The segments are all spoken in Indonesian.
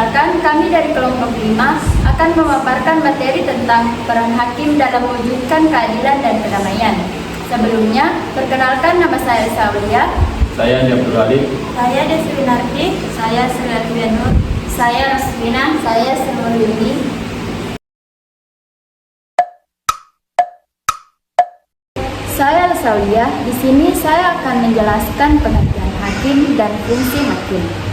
Perkenalkan, kami dari kelompok 5 akan memaparkan materi tentang peran hakim dalam mewujudkan keadilan dan kedamaian. Sebelumnya, perkenalkan, nama saya Saulia. Saya Abdul Halik. Saya Deswinarti. Saya Sri Nur. Saya Rosvina. Saya Semuruni. Saya Saulia. Di sini saya akan menjelaskan pengertian hakim dan fungsi hakim.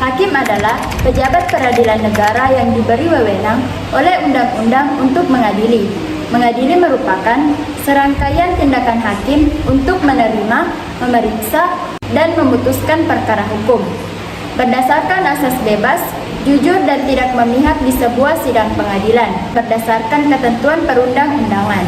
Hakim adalah pejabat peradilan negara yang diberi wewenang oleh undang-undang untuk mengadili. Mengadili merupakan serangkaian tindakan hakim untuk menerima, memeriksa, dan memutuskan perkara hukum berdasarkan asas bebas, jujur, dan tidak memihak di sebuah sidang pengadilan berdasarkan ketentuan perundang-undangan.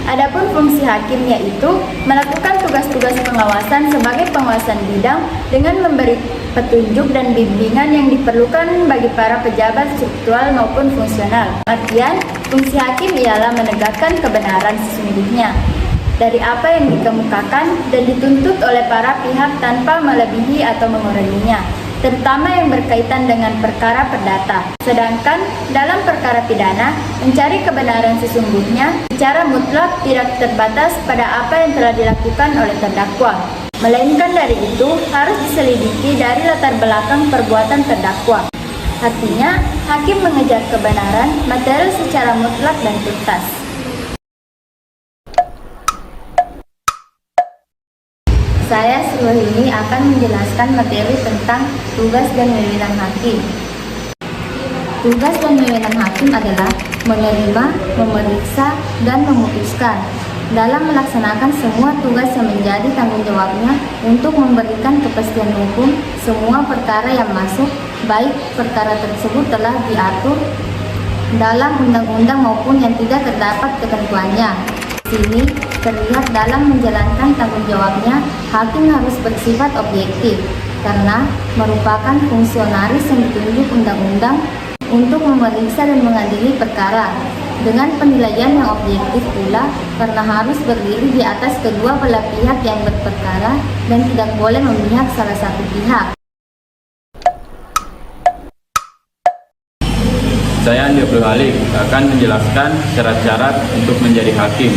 Adapun fungsi hakim yaitu melakukan tugas-tugas pengawasan sebagai pengawasan bidang dengan memberi petunjuk dan bimbingan yang diperlukan bagi para pejabat struktural maupun fungsional. Artian, fungsi hakim ialah menegakkan kebenaran sesungguhnya dari apa yang dikemukakan dan dituntut oleh para pihak tanpa melebihi atau menguranginya, terutama yang berkaitan dengan perkara perdata. Sedangkan dalam perkara pidana, mencari kebenaran sesungguhnya secara mutlak tidak terbatas pada apa yang telah dilakukan oleh terdakwa, melainkan dari itu harus diselidiki dari latar belakang perbuatan terdakwa. Artinya, hakim mengejar kebenaran material secara mutlak dan tuntas. Saya sebelum ini akan menjelaskan materi tentang tugas dan wewenang hakim. Tugas dan wewenang hakim adalah menerima, memeriksa, dan memutuskan dalam melaksanakan semua tugas yang menjadi tanggung jawabnya untuk memberikan kepastian hukum semua perkara yang masuk, baik perkara tersebut telah diatur dalam undang-undang maupun yang tidak terdapat ketentuannya. Sini terlihat dalam menjalankan tanggung jawabnya, hakim harus bersifat objektif karena merupakan fungsionaris yang ditunjuk undang-undang untuk memeriksa dan mengadili perkara dengan penilaian yang objektif pula karena harus berdiri di atas kedua belah pihak yang berperkara dan tidak boleh memihak salah satu pihak. Saya Abdul Halik akan menjelaskan syarat-syarat untuk menjadi hakim.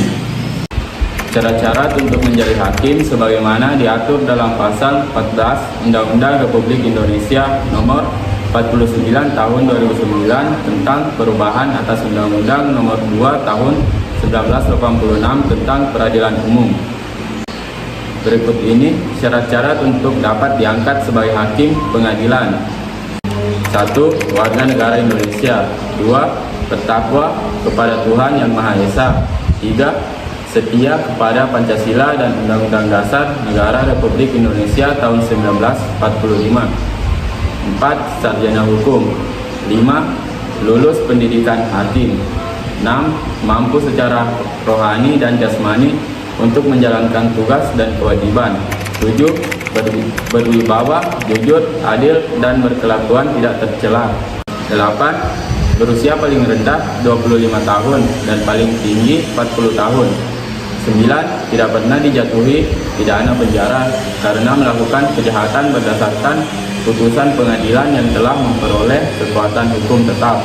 Syarat-syarat untuk menjadi hakim sebagaimana diatur dalam pasal 14 Undang-Undang Republik Indonesia Nomor 49 Tahun 2009 tentang perubahan atas Undang-Undang Nomor 2 Tahun 1986 tentang Peradilan Umum. Berikut ini syarat-syarat untuk dapat diangkat sebagai hakim pengadilan. 1. Warga negara Indonesia. 2. Bertakwa kepada Tuhan Yang Maha Esa. 3. Setia kepada Pancasila dan Undang-Undang Dasar Negara Republik Indonesia tahun 1945. 4. Sarjana hukum. 5. Lulus pendidikan hakim. 6. Mampu secara rohani dan jasmani untuk menjalankan tugas dan kewajiban. 7. Berwibawa, jujur, adil, dan berkelakuan tidak tercela. 8. Berusia paling rendah 25 tahun dan paling tinggi 40 tahun. 9. Tidak pernah dijatuhi pidana penjara karena melakukan kejahatan berdasarkan putusan pengadilan yang telah memperoleh kekuatan hukum tetap.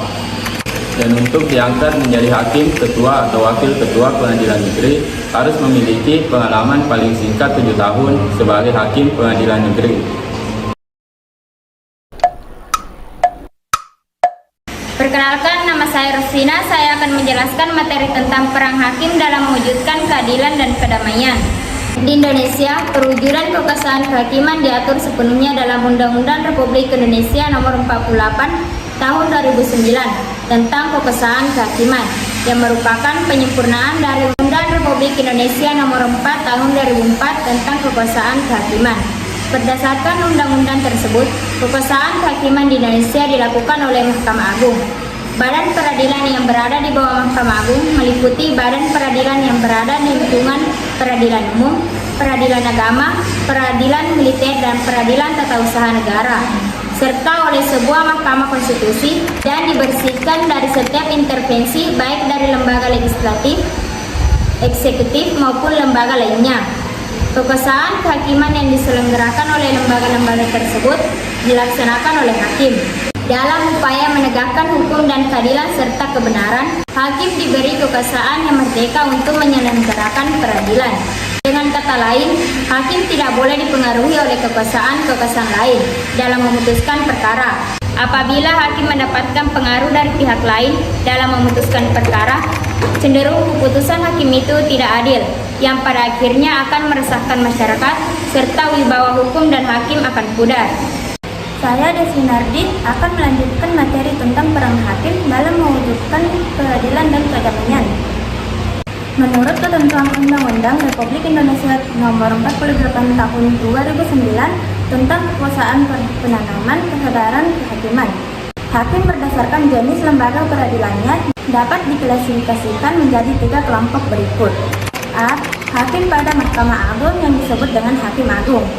Dan untuk diangkat menjadi hakim, ketua atau wakil ketua pengadilan negeri harus memiliki pengalaman paling singkat 7 tahun sebagai hakim pengadilan negeri. Perkenalkan, nama saya Rosvina. Saya akan menjelaskan materi tentang peran hakim dalam mewujudkan keadilan dan kedamaian. Di Indonesia, perwujudan kekuasaan kehakiman diatur sepenuhnya dalam Undang-Undang Republik Indonesia Nomor 48 Tahun 2009 tentang kekuasaan kehakiman, yang merupakan penyempurnaan dari Undang-Undang Republik Indonesia Nomor 4 Tahun 2004 tentang kekuasaan kehakiman. Berdasarkan undang-undang tersebut, kekuasaan kehakiman di Indonesia dilakukan oleh Mahkamah Agung. Badan peradilan yang berada di bawah Mahkamah Agung meliputi badan peradilan yang berada di lingkungan peradilan umum, peradilan agama, peradilan militer, dan peradilan tata usaha negara, serta oleh sebuah mahkamah konstitusi dan dibersihkan dari setiap intervensi baik dari lembaga legislatif, eksekutif maupun lembaga lainnya. Kekuasaan kehakiman yang diselenggarakan oleh lembaga-lembaga tersebut dilaksanakan oleh hakim. Dalam upaya menegakkan hukum dan keadilan serta kebenaran, hakim diberi kekuasaan yang merdeka untuk menyelenggarakan peradilan. Dengan kata lain, hakim tidak boleh dipengaruhi oleh kekuasaan lain dalam memutuskan perkara. Apabila hakim mendapatkan pengaruh dari pihak lain dalam memutuskan perkara, cenderung keputusan hakim itu tidak adil, yang pada akhirnya akan meresahkan masyarakat, serta wibawa hukum dan hakim akan pudar. Saya Deswinardi akan melanjutkan materi tentang peran hakim dalam mewujudkan peradilan dan kedamaian. Menurut Ketentuan Undang-Undang Republik Indonesia Nomor 48 Tahun 2009 tentang kekuasaan penanaman kesadaran kehakiman, hakim berdasarkan jenis lembaga peradilannya dapat diklasifikasikan menjadi 3 kelompok berikut. A. Hakim pada Mahkamah Agung yang disebut dengan Hakim Agung.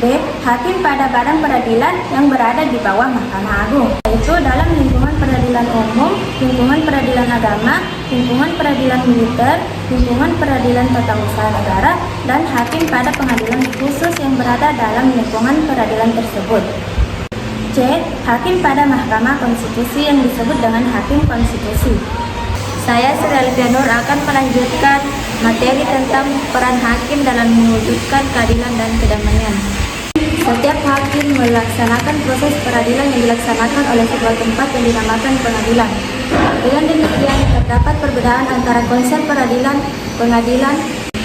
B. Hakim pada badan peradilan yang berada di bawah Mahkamah Agung, yaitu dalam lingkungan peradilan umum, lingkungan peradilan agama, lingkungan peradilan militer, lingkungan peradilan tata usaha negara, dan hakim pada pengadilan khusus yang berada dalam lingkungan peradilan tersebut. C. Hakim pada Mahkamah Konstitusi yang disebut dengan Hakim Konstitusi. Saya Sri Alfianur akan melanjutkan materi tentang peran hakim dalam mewujudkan keadilan dan kedamaian. Setiap hakim melaksanakan proses peradilan yang dilaksanakan oleh sebuah tempat yang dinamakan pengadilan. Dengan demikian, terdapat perbedaan antara konsep peradilan, pengadilan.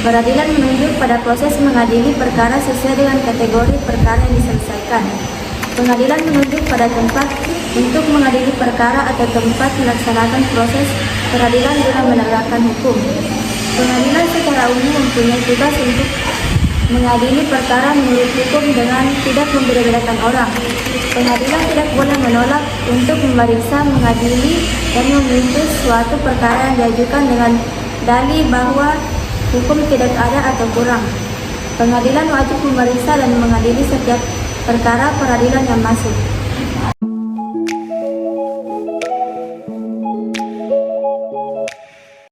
Peradilan menunjuk pada proses mengadili perkara sesuai dengan kategori perkara yang diselesaikan. Pengadilan menunjuk pada tempat untuk mengadili perkara atau tempat melaksanakan proses peradilan guna menegakkan hukum. Pengadilan secara umum mempunyai tugas untuk mengadili perkara menurut hukum dengan tidak membeda-bedakan orang. Pengadilan tidak boleh menolak untuk memeriksa, mengadili, dan memutus suatu perkara yang diajukan dengan dalih bahwa hukum tidak ada atau kurang. Pengadilan wajib memeriksa dan mengadili setiap perkara peradilan yang masuk.